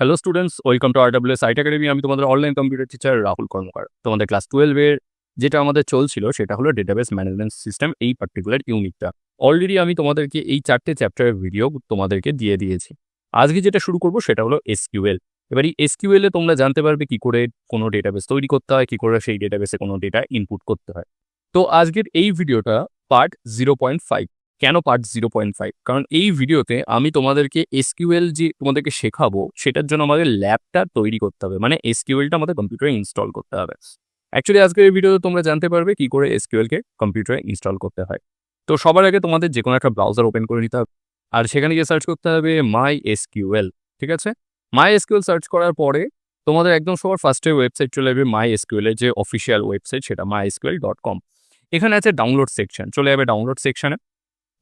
Hello students, welcome to RWS IT academy. আমি তোমাদের online computer teacher Rahul কর্মকার। তোমাদের class 12 এর যেটা আমাদের চলছিল সেটা হলো ডেটাবেস ম্যানেজমেন্ট সিস্টেম, এই পার্টিকুলার ইউনিটটা। অলরেডি আমি তোমাদেরকে এই 4টে চ্যাপ্টারের ভিডিও তোমাদেরকে দিয়ে দিয়েছি। আজকে যেটা শুরু করব সেটা হলো এসকিউএল। এবার এই এসকিউএল এ তোমরা জানতে পারবে কি করে কোনো ডেটাবেস তৈরি করতে হয়, কি করে সেই ডেটাবেসে কোনো ডেটা ইনপুট করতে হয়। তো আজকের এই ভিডিওটা পার্ট 0.5। কেন পার্ট 0.5? কারণ এই ভিডিওতে আমি তোমাদেরকে এসকিউএল যে তোমাদেরকে শেখাবো সেটার জন্য আমাদের ল্যাবটা তৈরি করতে হবে, মানে এসকিউএলটা আমাদের কম্পিউটারে ইনস্টল করতে হবে। অ্যাকচুয়ালি আজকের এই ভিডিওতে তোমরা জানতে পারবে কি করে এসকিউএলকে কম্পিউটারে ইনস্টল করতে হয়। তো সবার আগে তোমাদের যে কোনো একটা ব্রাউজার ওপেন করে নিতে হবে, আর সেখানে গিয়ে সার্চ করতে হবে মাই এসকিউএল। ঠিক আছে, মাই এসকিউএল সার্চ করার পরে তোমাদের একদম সবার ফার্স্টে ওয়েবসাইট চলে যাবে মাই এসকিউএল এর যে অফিসিয়াল ওয়েবসাইট, সেটা mysql.com। এখানে আছে ডাউনলোড সেকশন, চলে যাবে ডাউনলোড সেকশনে।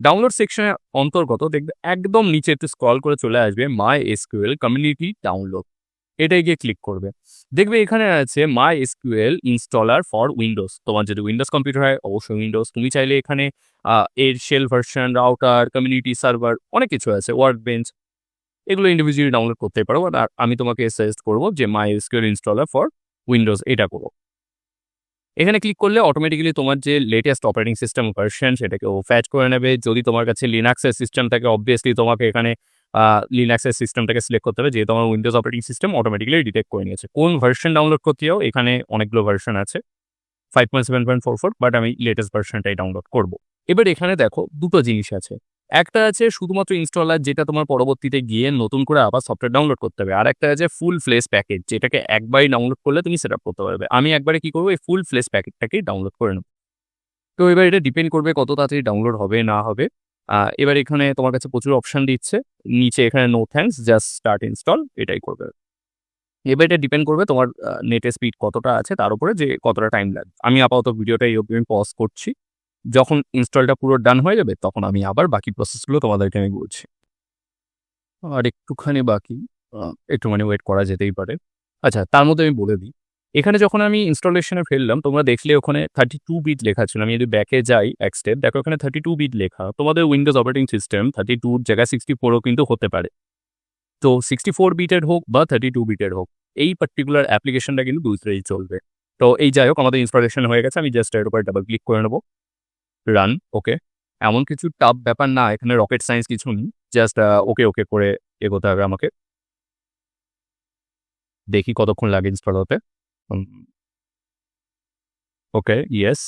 ডাউনলোড সেকশনের অন্তর্গত দেখবে একদম নিচে একটু স্ক্রল করে চলে আসবে মাই এসকিউএল কমিউনিটি ডাউনলোড। এটাই গিয়ে ক্লিক করবে। দেখবে এখানে আছে মাই এসকিউএল ইনস্টলার ফর উইন্ডোজ। তোমার যদি উইন্ডোজ কম্পিউটার হয় অবশ্যই উইন্ডোজ। তুমি চাইলে এখানে এর shell version, router, community server অনেক কিছু আছে, ওয়ার্ক বেঞ্চ, এগুলো ইন্ডিভিজুয়ালি ডাউনলোড করতে পারো। আর আমি তোমাকে সাজেস্ট করবো যে MySQL installer for Windows এটা করো। এখানে ক্লিক করলে অটোমেটিক্যালি তোমার যে লেটেস্ট অপারেটিং সিস্টেম ভার্সন সেটাকে ও ফ্যাচ করে নেবে। যদি তোমার কাছে লিনাক্সের সিস্টেম থাকে অবভিয়াসলি তোমাকে এখানে লিনাক্সের সিস্টেমটাকে সিলেক্ট করতে হবে, যেহেতু আমার Windows operating system automatically detect করে নিয়েছে। কোন ভার্সন ডাউনলোড করতে যাও এখানে অনেকগুলো ভার্সন আছে, 5.7.44, বাট আমি লেটেস্ট ভার্সনটাই ডাউনলোড করব। এবার এখানে দেখো দুটো জিনিস আছে। একটা আছে শুধুমাত্র ইনস্টলার, যেটা তোমার পরবর্তীতে গিয়ে নতুন করে আবার সফটওয়্যার ডাউনলোড করতে হবে। আর একটা আছে ফুল ফ্লেশ প্যাকেজ, যেটাকে একবারই ডাউনলোড করলে তুমি সেট আপ করতে পারবে। আমি একবারে কি করবো, এই ফুল ফ্লেশ প্যাকেজটাকেই ডাউনলোড করে নেবো। তো এবার এটা ডিপেন্ড করবে কত তাড়াতাড়ি ডাউনলোড হবে না হবে। এবার এখানে তোমার কাছে প্রচুর অপশন দিচ্ছে, নিচে এখানে no thanks just start install এটাই করবে। এবার এটা ডিপেন্ড করবে তোমার নেটের স্পিড কতটা আছে তার উপরে, যে কতটা টাইম লাগবে। আমি আপাতত ভিডিওটা এই অবধি আমি পজ করছি। যখন ইনস্টলটা পুরো ডান হয়ে যাবে তখন আমি আবার বাকি প্রসেসগুলো তোমাদেরকে আমি বলছি। আর একটুখানি বাকি, একটুখানি ওয়েট করা যেতেই পারে। আচ্ছা, তার মধ্যে আমি বলে দিই, এখানে যখন আমি ইনস্টলেশনে ফেললাম তোমরা দেখলে ওখানে 32 বিট লেখা ছিল। আমি যদি ব্যাকে যাই এক স্টেপ, দেখো এখানে 32 বিট লেখা। তোমাদের উইন্ডোজ অপারেটিং সিস্টেম 32 জায়গায় 64ও কিন্তু হতে পারে। তো 64 বিটের হোক বা 32 বিটের হোক, এই পার্টিকুলার অ্যাপ্লিকেশনটা কিন্তু দুইটাই চলবে। তো এই যাই হোক, আমাদের ইনস্টলেশন হয়ে গেছে। আমি জাস্ট এর উপর ডাবল ক্লিক করে নেবো, রান। ওকে, এমন কিছু টাফ ব্যাপার না, এখানে রকেট সায়েন্স কিছু নেই, জাস্ট ওকে ওকে করে এগোতে হবে আমাকে। দেখি কতক্ষণ লাগে ইনস্টল হতে। ওকে, ইয়েস।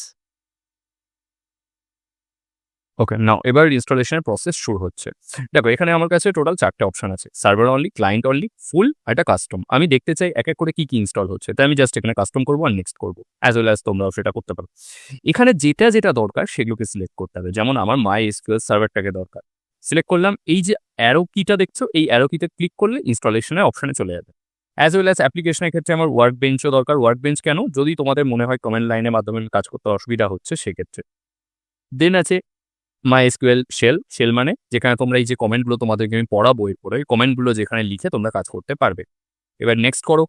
ওকে, নাও এবার ইনস্টলেশনের প্রসেস শুরু হচ্ছে। দেখো এখানে আমার কাছে টোটাল 4টে অপশন আছে, সার্ভার অনলি, ক্লায়েন্ট অনলি, ফুল, আর একটা কাস্টম। আমি দেখতে চাই এক এক করে কি কি ইনস্টল হচ্ছে, তাই আমি জাস্ট এখানে কাস্টম করবো আর নেক্সট করবো। অ্যাজ ওয়েল অ্যাজ তোমরাও সেটা করতে পারো। এখানে যেটা যেটা দরকার সেগুলোকে সিলেক্ট করতে হবে। যেমন আমার মাই এসকিউএল সার্ভারটাকে দরকার, সিলেক্ট করলাম। এই যে অ্যারো কিটা দেখছো, এই অ্যারো কিতে ক্লিক করলে ইনস্টলেশনের অপশনে চলে যাবে। অ্যাজ ওয়েল অ্যাজ অ্যাপ্লিকেশনের ক্ষেত্রে আমার ওয়ার্ক বেঞ্চও দরকার। ওয়ার্ক বেঞ্চ কেন, যদি তোমাদের মনে হয় কমেন্ট লাইনের মাধ্যমে কাজ করতে অসুবিধা হচ্ছে সেক্ষেত্রে। দেন আছে MySQL শেল মানে যেখানে তোমরা এই যে কমেন্টগুলো তোমাদেরকে আমি পড়াবো, এরপরে কমেন্টগুলো যেখানে লিখে তোমরা কাজ করতে পারবে। এবার নেক্সট করো।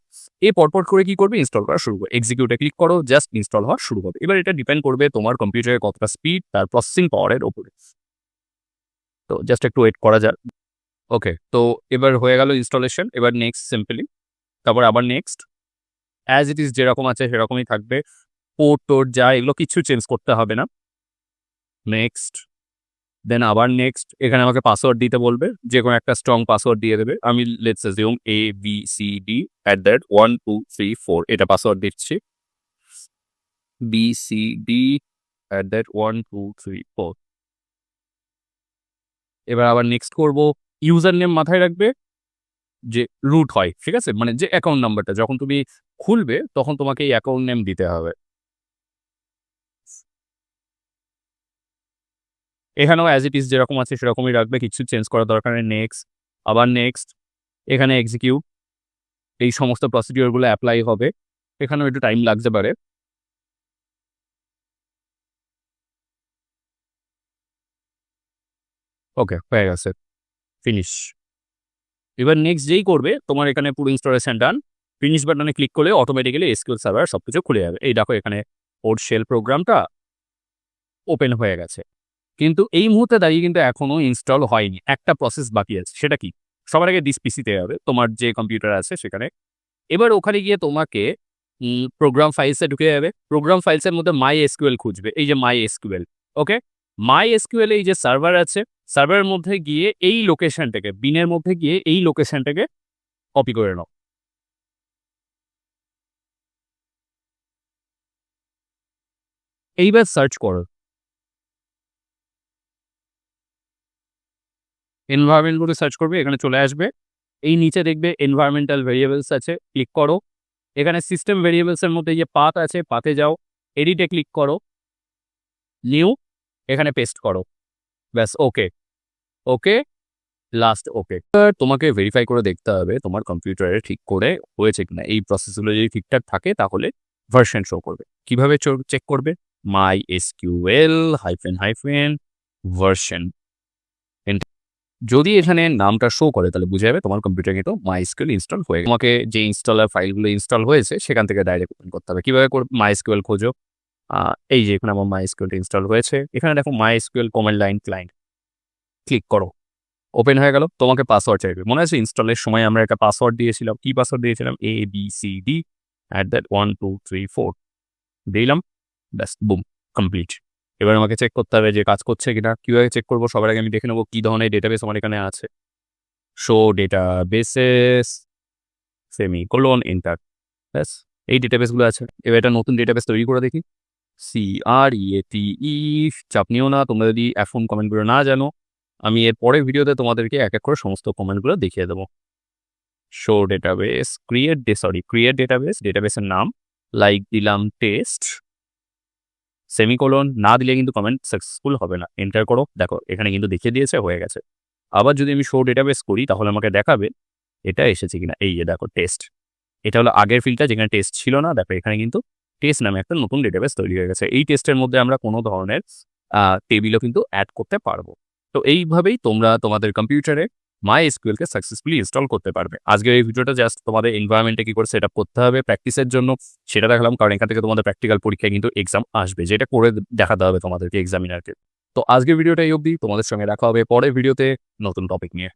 এই পরপর করে কি করবে, ইনস্টল করা শুরু করবে। এক্সিকিউটে ক্লিক করো, জাস্ট ইনস্টল হওয়া শুরু হবে। এবার এটা ডিপেন্ড করবে তোমার কম্পিউটারের কতটা স্পিড, তার প্রসেসিং পাওয়ারের ওপরে। তো জাস্ট একটু ওয়েট করা যাক। ওকে, তো এবার হয়ে গেল ইনস্টলেশন। এবার নেক্সট সিম্পলি, তারপর আবার নেক্সট। অ্যাজ ইট ইজ যেরকম আছে সেরকমই থাকবে। পোর্ট টোর্ট যা এগুলো কিছু চেঞ্জ করতে হবে না। নেক্সট, দেন আবার নেক্সট। এখানে আমাকে পাসওয়ার্ড দিতে বলবে, যে কোনো একটা স্ট্রং পাসওয়ার্ড দিয়ে দেবে। আমি লেটস অ্যাজিউম ABCD@123 4 এটা পাসওয়ার্ড দিচ্ছি। BCD@123 4। এবার আবার নেক্সট করব। ইউজার নেম মাথায় রাখবে যে রুট হয়, ঠিক আছে, মানে যে অ্যাকাউন্ট নাম্বারটা যখন তুমি খুলবে তখন তোমাকে এই অ্যাকাউন্ট নেম দিতে হবে। এখানেও অ্যাজ ইট ইজ যেরকম আছে সেরকমই রাখবে, কিছু চেঞ্জ করার দরকার নেই। নেক্সট, আবার নেক্সট। এখানে এক্সিকিউট, এই সমস্ত প্রসিডিওরগুলো অ্যাপ্লাই হবে। এখানেও একটু টাইম লাগতে পারে। ওকে, হয়ে গেছে, ফিনিশ। এবার নেক্সট যেই করবে তোমার এখানে পুরো ইনস্টলেশন ডান। ফিনিশ বাটনে ক্লিক করলে অটোমেটিক্যালি এসকিউএল সার্ভার সবকিছু খুলে যাবে। এই দেখো এখানে ওর শেল প্রোগ্রামটা ওপেন হয়ে গেছে। কিন্তু এই মুহূর্তে দাঁড়িয়ে কিন্তু এখনো ইনস্টল হয়নি, একটা প্রসেস বাকি আছে। সেটা কি, সবার আগে দিস পিসিতে যাবে, তোমার যে কম্পিউটার আছে সেখানে। এবার ওখানে গিয়ে তোমাকে প্রোগ্রাম ফাইলসে ঢুকে যাবে। প্রোগ্রাম ফাইলসের মধ্যে মাই এসকিউএল খুঁজবে, এই যে মাই এসকিউএল। ওকে, মাই এসকিউএল এই যে সার্ভার আছে, সার্ভারের মধ্যে গিয়ে এই লোকেশনটাকে, বিনের মধ্যে গিয়ে এই লোকেশনটাকে কপি করে নাও। এইবার সার্চ করো, এনভায়রনমেন্ট বলে সার্চ করবে, এখানে চলে আসবে। এই নিচে দেখবে এনভায়রনমেন্টাল ভেরিয়েবলস আছে, ক্লিক করো। এখানে সিস্টেম ভেরিয়েবলসের মধ্যে যে পাথ আছে, পাথে যাও, এডিটে ক্লিক করো, নিউ, এখানে পেস্ট করো, ব্যাস। ওকে, ওকে, লাস্ট ওকে। তোমাকে ভেরিফাই করে দেখতে হবে তোমার কম্পিউটারে ঠিক করে হয়েছে কিনা। এই প্রসেসগুলো যদি ঠিকঠাক থাকে তাহলে ভার্সন শো করবে। কিভাবে চেক করবে? মাই এসকিউএল হাইফেন ভার্সন, যদি এখানে নামটা শো করে তাহলে বুঝে যাবে তোমার কম্পিউটারে কিন্তু মাইএসকিউএল ইনস্টল হয়ে গেছে। তোমাকে যে ইনস্টলার ফাইলগুলো ইনস্টল হয়েছে সেখান থেকে ডাইরেক্ট ওপেন করতে হবে। কিভাবে মাইএসকিউএল খোঁজো? এই যে এখানে আমার মাইএসকিউএল ইনস্টল হয়েছে, এখানে দেখো MySQL command line client, click করো, ওপেন হয়ে গেল। তোমাকে পাসওয়ার্ড চাইবে, মনে আছে ইনস্টলের সময় আমরা একটা পাসওয়ার্ড দিয়েছিলাম। কি পাসওয়ার্ড দিয়েছিলাম? ABCD@123 দিলাম, ব্যাস, বুম, কমপ্লিট। এবার আমাকে চেক করতে হবে যে কাজ করছে কিনা। কিভাবে চেক করবো? সবার আগে আমি দেখে নেবো কি ধরনের ডেটাবেস আমার এখানে আছে। শো ডেটাবেসেস সেমিকোলন এন্টার, ব্যাস, এই ডেটাবেসগুলো আছে। এবার একটা নতুন ডেটাবেস তৈরি করে দেখি। CREATE, চাপ নিও না তোমরা যদি এখন কমেন্টগুলো না জানো। আমি এর পরের ভিডিওতে তোমাদেরকে এক এক করে সমস্ত কমেন্টগুলো দেখিয়ে দেবো। শো ডেটাবেস, ক্রিয়েট ডেটাবেস, ডেটাবেসের নাম লাইক দিলাম টেস্ট, সেমিকোলন, না দিলে কিন্তু কমেন্ট সাকসেসফুল হবে না। এন্টার করো, দেখো এখানে কিন্তু দেখিয়ে দিয়েছে, হয়ে গেছে। আবার যদি আমি শো ডেটাবেস করি তাহলে আমাকে দেখাবে এটা এসেছে কিনা। এই যে দেখো টেস্ট, এটা হলো আগের ফিল্ডটা যেখানে টেস্ট ছিল না। দেখো এখানে কিন্তু টেস্ট নামে একটা নতুন ডেটাবেস তৈরি হয়ে গেছে। এই টেস্টের মধ্যে আমরা কোনো ধরনের টেবিলও কিন্তু অ্যাড করতে পারবো। তো এইভাবেই তোমরা তোমাদের কম্পিউটারে মাইএসকিউএলকে সাকসেসফুলি ইনস্টল করতে পারবে। আজকের এই ভিডিওটা জাস্ট তোমাদের এনভায়রনমেন্টে কি করে সেট আপ করতে হবে প্র্যাকটিসের জন্য সেটা দেখালাম, কারণ এখান থেকে তোমাদের প্র্যাকটিক্যাল পরীক্ষায় কিন্তু এক্সাম আসবে, যেটা করে দেখাতে হবে তোমাদেরকে এক্সামিনারকে। তো আজকের ভিডিওটা এই অবধি, তোমাদের সঙ্গে দেখা হবে পরের ভিডিওতে নতুন টপিক নিয়ে।